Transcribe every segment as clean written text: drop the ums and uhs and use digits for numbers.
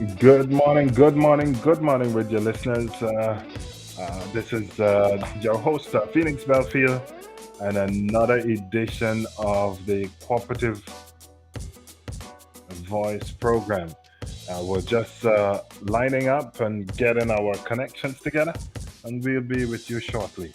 good morning with your listeners. This is your host, Phoenix Belfield, and another edition of the Cooperative Voice program. We're just lining up and getting our connections together, and we'll be with you shortly.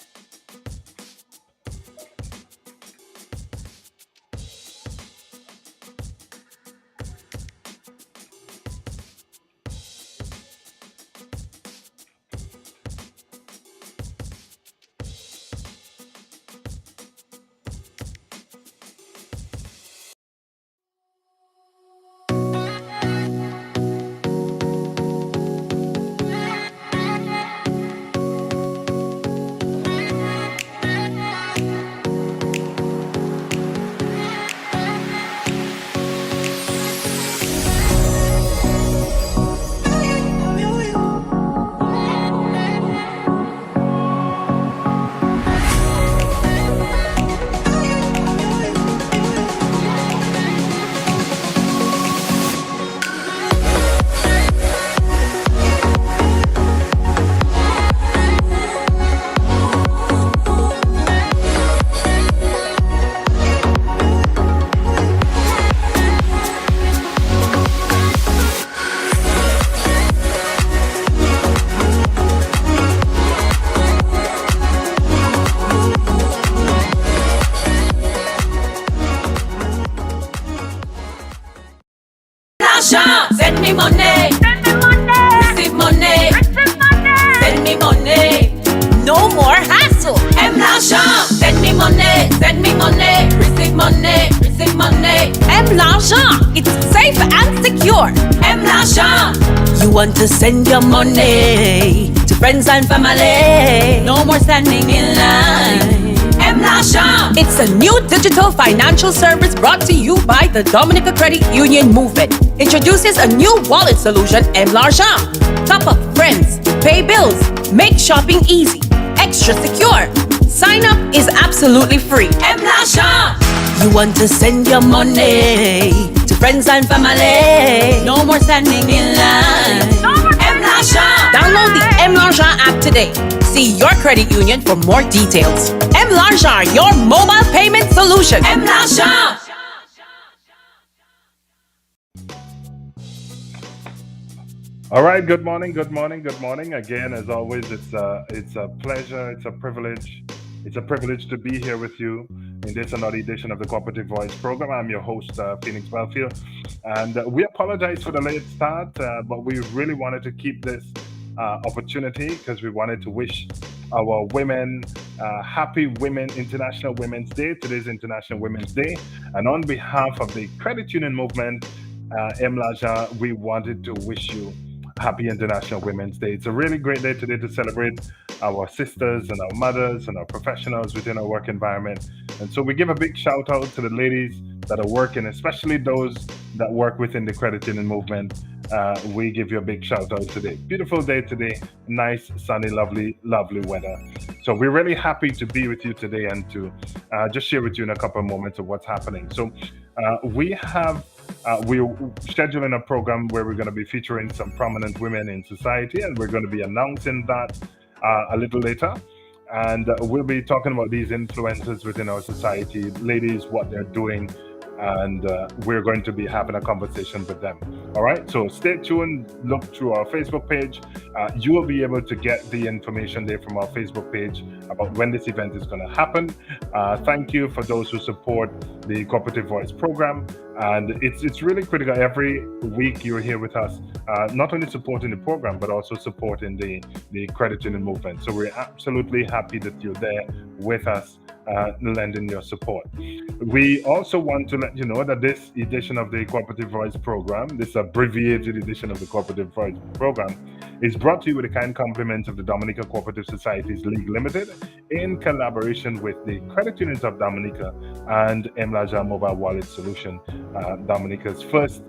L'argent, send me money. Receive money. Send me money. No more hassle. M l'argent, send me money. Send me money. Receive money. Receive money. M l'argent, it's safe and secure. M l'argent. You want to send your money to friends and family. No more standing in line. M l'argent. It's a new digital financial service brought to you by the Dominica Credit Union Movement. Introduces a new wallet solution, M l'argent. Top up friends, pay bills, make shopping easy, extra secure. Sign up is absolutely free. M l'argent. You want to send your money to friends and family. No more standing in line. M l'argent. Download the M l'argent app today. See your credit union for more details. M l'argent, your mobile payment solution. M l'argent. All right. Good morning. Again, as always, it's a pleasure. It's a privilege to be here with you in this another edition of the Cooperative Voice program. I'm your host, Phoenix Belfield, and we apologize for the late start, but we really wanted to keep this opportunity because we wanted to wish our women happy International Women's Day. Today's International Women's Day, and on behalf of the credit union movement, M. Laja, we wanted to wish you happy International Women's Day. It's a really great day today to celebrate our sisters and our mothers and our professionals within our work environment. And so we give a big shout out to the ladies that are working, especially those that work within the credit union movement. We give you a big shout out today. Beautiful day today, nice, sunny, lovely weather. So we're really happy to be with you today and to just share with you in a couple of moments of what's happening. So we're scheduling a program where we're going to be featuring some prominent women in society, and we're going to be announcing that a little later. And we'll be talking about these influencers within our society, ladies, what they're doing, and we're going to be having a conversation with them. All right, so stay tuned, look through our Facebook page. You will be able to get the information there from our Facebook page about when this event is going to happen. Thank you for those who support the Cooperative Voice program. And it's really critical. Every week you're here with us, not only supporting the program, but also supporting the credit union movement. So we're absolutely happy that you're there with us, lending your support. We also want to let you know that this edition of the Cooperative Voice program, this abbreviated edition of the Cooperative Voice program, is brought to you with the kind compliments of the Dominica Cooperative Societies League Limited in collaboration with the Credit Unions of Dominica and Mlaja Mobile Wallet Solution, Dominica's first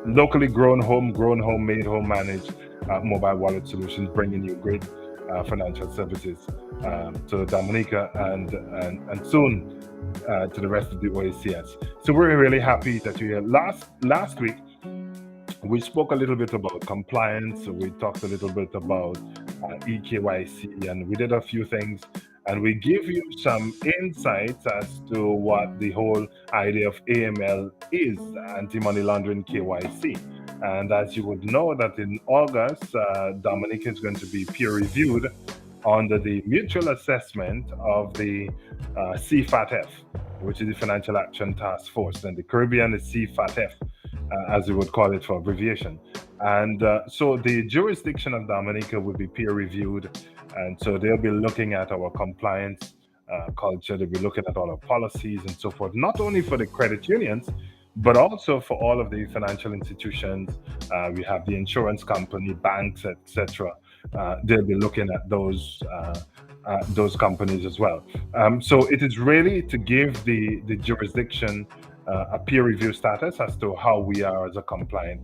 locally grown home, made home managed mobile wallet solutions, bringing you great financial services to Dominica and soon to the rest of the OACS. So we're really happy that you're here. Last week, We spoke a little bit about compliance. We talked a little bit about EKYC, and we did a few things. And we give you some insights as to what the whole idea of AML is, anti-money laundering KYC. And as you would know, that in August, Dominic is going to be peer reviewed under the mutual assessment of the CFATF, which is the Financial Action Task Force. And the Caribbean is CFATF, as we would call it for abbreviation. And so the jurisdiction of Dominica will be peer reviewed. And so they'll be looking at our compliance culture, they'll be looking at all our policies and so forth, not only for the credit unions, but also for all of the financial institutions. We have the insurance company, banks, etc. They'll be looking at those companies as well. So it is really to give the jurisdiction a peer review status as to how we are as a compliant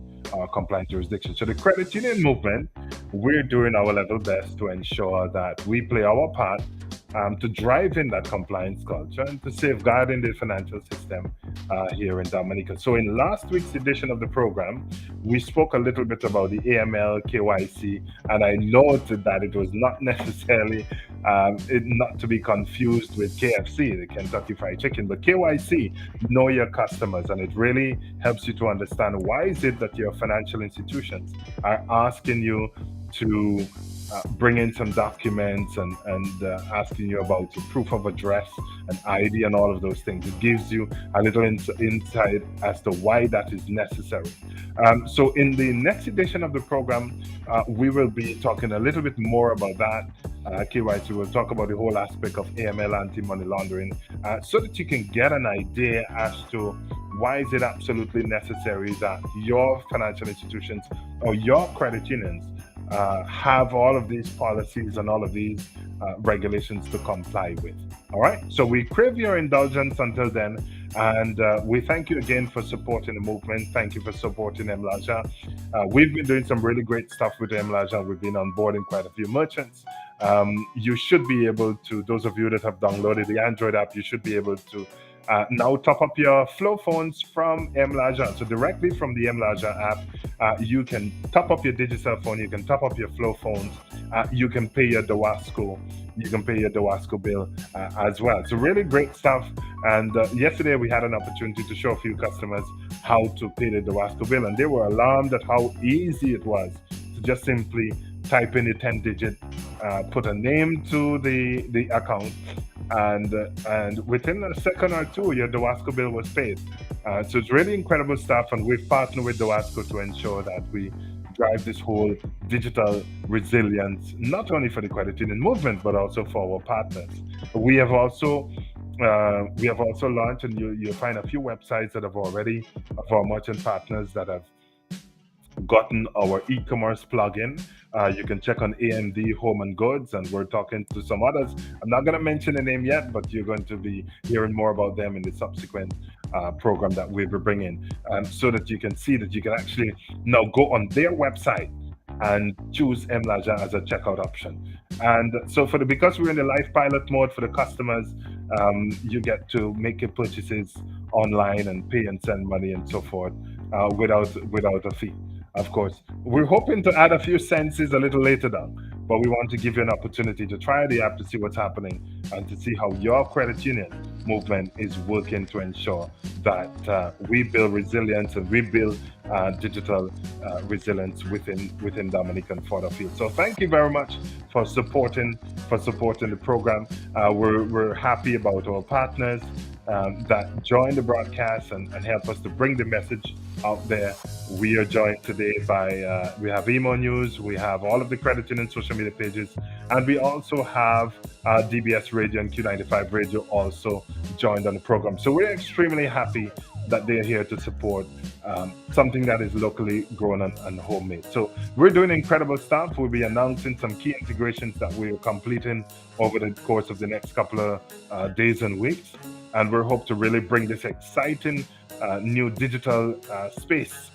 jurisdiction. So the credit union movement, we're doing our level best to ensure that we play our part to drive in that compliance culture and to safeguarding the financial system here in Dominica. So in last week's edition of the program, we spoke a little bit about the AML, KYC, and I noted that it was not necessarily not to be confused with KFC, the Kentucky Fried Chicken, but KYC, know your customers, and it really helps you to understand why is it that your financial institutions are asking you to bring in some documents and asking you about your proof of address and ID and all of those things. It gives you a little insight as to why that is necessary. So in the next edition of the program, we will be talking a little bit more about that. KYC, we'll talk about the whole aspect of AML, anti-money laundering, so that you can get an idea as to why is it absolutely necessary that your financial institutions or your credit unions have all of these policies and all of these regulations to comply with. All right. So we crave your indulgence until then. And we thank you again for supporting the movement. Thank you for supporting Mlaja. We've been doing some really great stuff with Mlaja. We've been onboarding quite a few merchants. You should be able to, those of you that have downloaded the Android app, you should be able to now top up your Flow phones from Mlaja. So directly from the Mlaja app, you can top up your digital phone, you can top up your Flow phones, you can pay your Dawasco, you can pay your Dawasco bill as well. So really great stuff. And yesterday we had an opportunity to show a few customers how to pay the Dawasco bill, and they were alarmed at how easy it was to just simply type in the 10-digit, put a name to the account, and within a second or two, your Dawasco bill was paid. So it's really incredible stuff, and we've partnered with Dawasco to ensure that we drive this whole digital resilience, not only for the credit union movement, but also for our partners. We have also launched, and you'll find a few websites that have already, of our merchant partners that have gotten our e-commerce plugin. You can check on AMD Home and Goods, and we're talking to some others. I'm not going to mention the name yet, but you're going to be hearing more about them in the subsequent program that we'll be bringing, so that you can see that you can actually now go on their website and choose Mlaja as a checkout option. And so because we're in the live pilot mode for the customers, you get to make your purchases online and pay and send money and so forth without a fee. Of course, we're hoping to add a few senses a little later down, but we want to give you an opportunity to try the app to see what's happening and to see how your credit union movement is working to ensure that we build resilience and we build digital resilience within Dominican Further Field. So thank you very much for supporting the program. We're happy about our partners that join the broadcast and help us to bring the message out there. We are joined today by we have Emo News, we have all of the credit union social media pages, and we also have DBS Radio and Q95 Radio also joined on the program. So we're extremely happy that they're here to support something that is locally grown and homemade. So we're doing incredible stuff. We'll be announcing some key integrations that we're completing over the course of the next couple of days and weeks. And we hope to really bring this exciting new digital space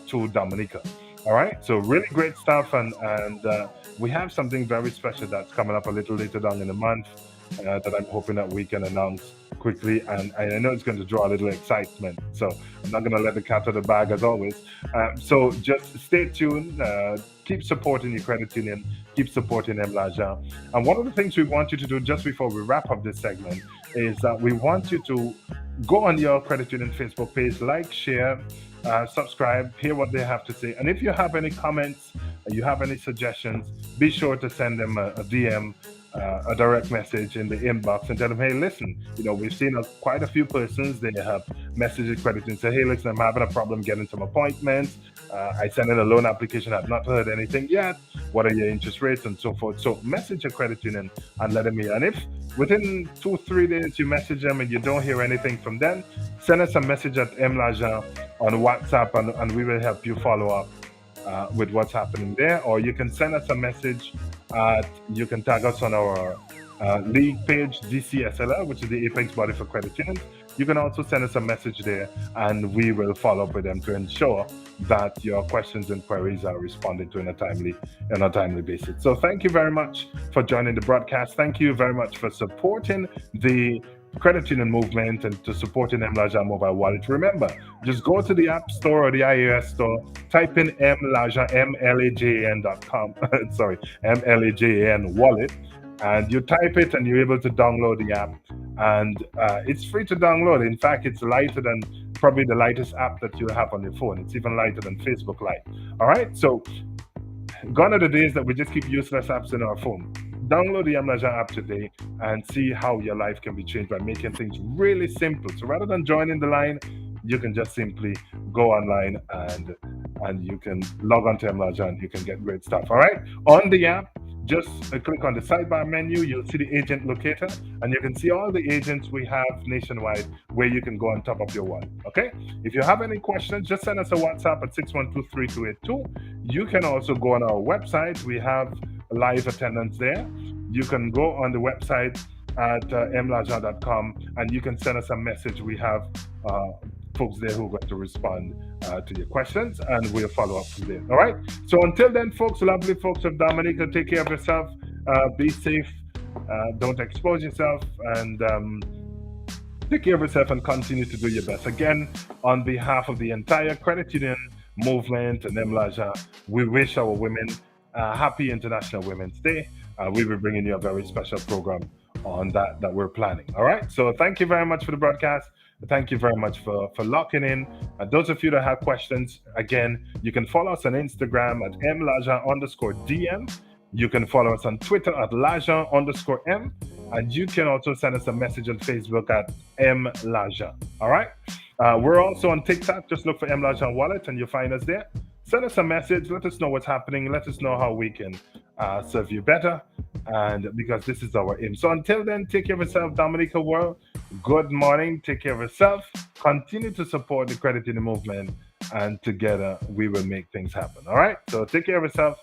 to Dominica. All right, so really great stuff, and we have something very special that's coming up a little later down in the month. that I'm hoping that we can announce quickly. And I know it's going to draw a little excitement. So I'm not going to let the cat out of the bag as always. So just stay tuned. Keep supporting your credit union. Keep supporting Mlaja. And one of the things we want you to do just before we wrap up this segment is that we want you to go on your credit union Facebook page, like, share, subscribe, hear what they have to say. And if you have any comments, you have any suggestions, be sure to send them a DM, a direct message in the inbox and tell them, hey, listen, we've seen quite a few persons, they have messaged credit and say, hey, listen, I'm having a problem getting some appointments. I sent in a loan application, I've not heard anything yet. What are your interest rates and so forth? So message your credit union and let them hear. And if within 2-3 days you message them and you don't hear anything from them, send us a message at Mlaja on WhatsApp and we will help you follow up with what's happening there. Or you can send us a message. You can tag us on our league page, DCSLR, which is the Apex Body for Credit Unions. You can also send us a message there and we will follow up with them to ensure that your questions and queries are responded to on a timely basis. So thank you very much for joining the broadcast. Thank you very much for supporting the credit union movement and to supporting Mlaja mobile wallet. Remember, just go to the App Store or the iOS Store, type in Mlaja, MLAJAN.com, sorry, MLAJAN wallet, and you type it and you're able to download the app. And it's free to download. In fact, it's lighter than probably the lightest app that you have on your phone. It's even lighter than Facebook Lite. All right, so gone are the days that we just keep useless apps in our phone. Download the Mlaja app today and see how your life can be changed by making things really simple. So rather than joining the line, you can just simply go online and you can log on to Mlaja and you can get great stuff. All right, on the app, just click on the sidebar menu. You'll see the agent locator, and you can see all the agents we have nationwide where you can go on top of your wallet. Okay, if you have any questions, just send us a WhatsApp at 612-3282. You can also go on our website. We have live attendance there. You can go on the website at mlaja.com and you can send us a message. We have folks there who are going to respond to your questions and we'll follow up from there. All right, so until then, folks, lovely folks of Dominica, take care of yourself, be safe, don't expose yourself, and take care of yourself and continue to do your best. Again, on behalf of the entire credit union movement and Mlaja, we wish our women happy International Women's Day. We will be bringing you a very special program on that we're planning. All right, so thank you very much for the broadcast. Thank you very much for locking in. Those of you that have questions, again, you can follow us on Instagram at mlaja_DM. You can follow us on Twitter at laja_M. And you can also send us a message on Facebook at mlaja. All right. We're also on TikTok. Just look for Mlaja Wallet and you'll find us there. Send us a message. Let us know what's happening. Let us know how we can serve you better. And because this is our aim. So until then, take care of yourself, Dominica World. Good morning. Take care of yourself. Continue to support the credit union movement. And together we will make things happen. All right. So take care of yourself.